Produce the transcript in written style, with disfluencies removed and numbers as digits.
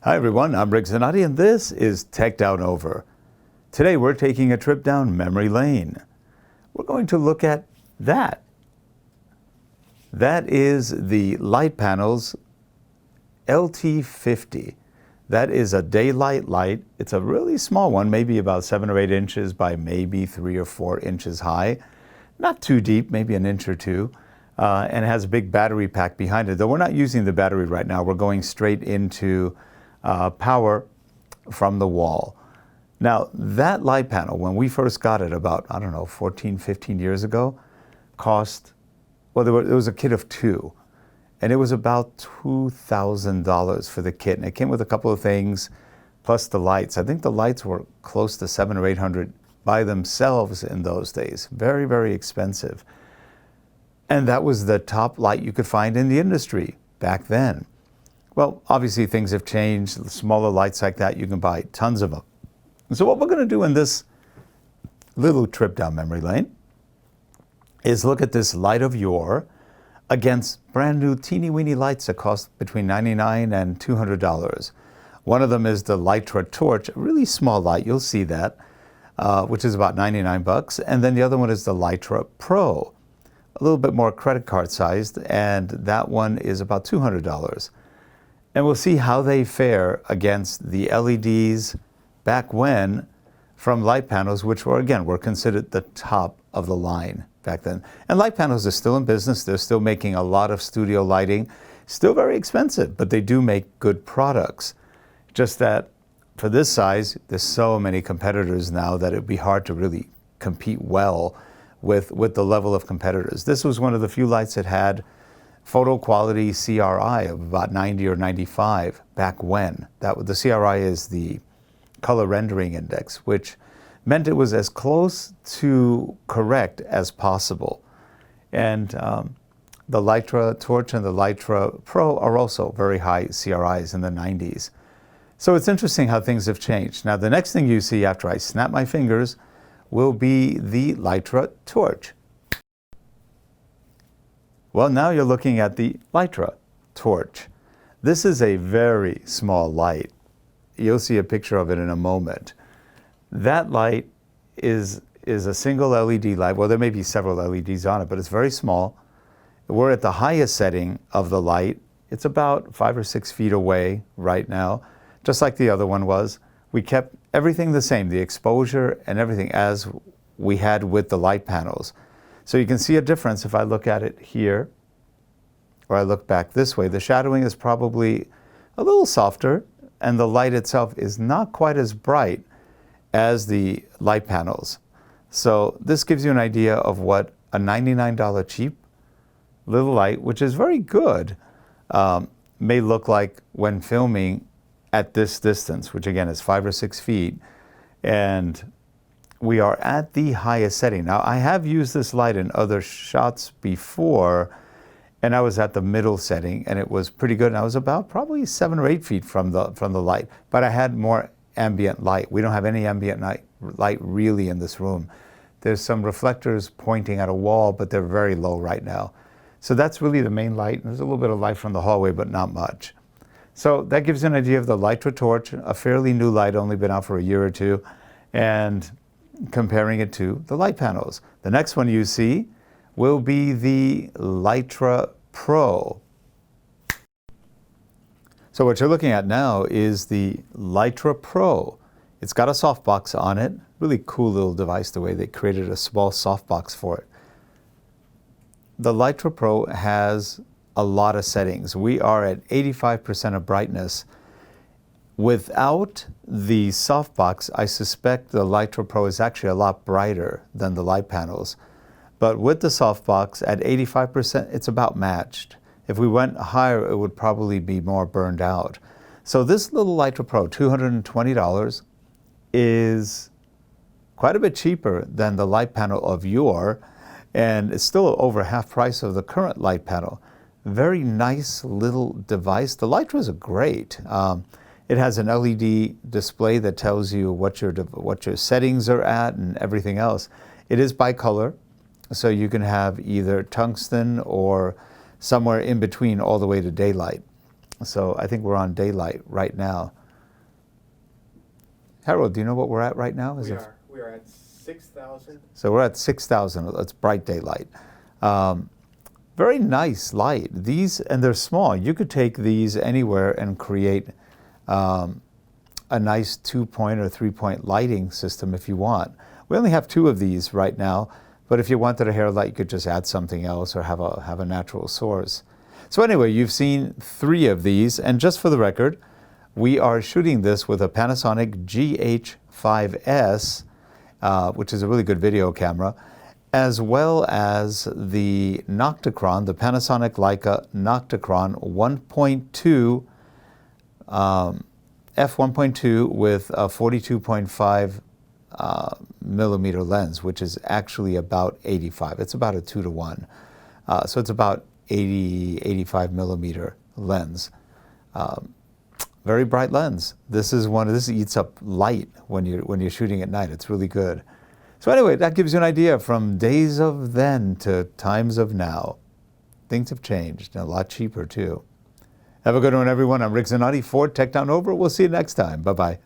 Hi everyone, I'm Rick Zanotti and this is Tech Down Over. Today we're taking a trip down memory lane. We're going to look at that. That is the LitePanels LP50. That is a daylight light. It's a really small one, maybe about 7 or 8 inches by maybe 3 or 4 inches high. Not too deep, maybe an inch or two. And it has a big battery pack behind it. Though we're not using the battery right now, we're going straight into power from the wall. Now, that light panel, when we first got it about, 14, 15 years ago, cost, well, there was a kit of 2. And it was about $2,000 for the kit. And it came with a couple of things, plus the lights. I think the lights were close to $700 or $800 by themselves in those days. Very, very expensive. And that was the top light you could find in the industry back then. Well, obviously things have changed. Smaller lights like that, you can buy tons of them. So what we're going to do in this little trip down memory lane is look at this light of yore against brand new teeny weeny lights that cost between $99 and $200. One of them is the Litra Torch, a really small light, you'll see that, which is about 99 bucks. And then the other one is the Litra Pro, a little bit more credit card sized, and that one is about $200. And we'll see how they fare against the LEDs back when from LitePanels, which were considered the top of the line back then. And LitePanels are still in business. They're still making a lot of studio lighting. Still very expensive, but they do make good products. Just that for this size, there's so many competitors now that it'd be hard to really compete well with the level of competitors. This was one of the few lights that had photo quality CRI of about 90 or 95 back when. The CRI is the color rendering index, which meant it was as close to correct as possible. And the Litra Torch and the Litra Pro are also very high CRIs in the 90s. So it's interesting how things have changed. Now the next thing you see after I snap my fingers will be the Litra Torch. Well, now you're looking at the Litra Torch. This is a very small light. You'll see a picture of it in a moment. That light is a single LED light. Well, there may be several LEDs on it, but it's very small. We're at the highest setting of the light. It's about 5 or 6 feet away right now, just like the other one was. We kept everything the same, the exposure and everything as we had with the light panels. So you can see a difference if I look at it here, or I look back this way. The shadowing is probably a little softer, and the light itself is not quite as bright as the light panels. So this gives you an idea of what a $99 cheap little light, which is very good, may look like when filming at this distance, which again is 5 or 6 feet. And we are at the highest setting. Now, I have used this light in other shots before, and I was at the middle setting, and it was pretty good. And I was about probably 7 or 8 feet from the light, but I had more ambient light. We don't have any ambient light really in this room. There's some reflectors pointing at a wall, but they're very low right now. So that's really the main light. There's a little bit of light from the hallway, but not much. So that gives you an idea of the Litra Torch, a fairly new light, only been out for a year or two, and comparing it to the light panels. The next one you see will be the Litra Pro. So what you're looking at now is the Litra Pro. It's got a softbox on it. Really cool little device the way they created a small softbox for it. The Litra Pro has a lot of settings. We are at 85% of brightness. Without the softbox, I suspect the Litra Pro is actually a lot brighter than the light panels. But with the softbox at 85%, it's about matched. If we went higher, it would probably be more burned out. So this little Litra Pro, $220, is quite a bit cheaper than the light panel of yore, and it's still over half price of the current light panel. Very nice little device. The Litras are great. It has an LED display that tells you what your settings are at and everything else. It is bicolor, so you can have either tungsten or somewhere in between all the way to daylight. So I think we're on daylight right now. Harold, do you know what we're at right now? We are at 6,000. So we're at 6,000. That's bright daylight. Very nice light. These, and they're small. You could take these anywhere and create a nice 2-point or 3-point lighting system if you want. We only have 2 of these right now, but if you wanted a hair light, you could just add something else or have a natural source. So anyway, you've seen 3 of these, and just for the record, we are shooting this with a Panasonic GH5S, which is a really good video camera, as well as the Nocticron, the Panasonic Leica Nocticron 1.2, f1.2 with a 42.5 millimeter lens, which is actually about 85. It's about a 2-to-1. So it's about 85 millimeter lens. Very bright lens. This eats up light when you're shooting at night. It's really good. So anyway, that gives you an idea from days of then to times of now. Things have changed, and a lot cheaper too. Have a good one, everyone. I'm Rick Zanotti for Tech Down Over. We'll see you next time. Bye-bye.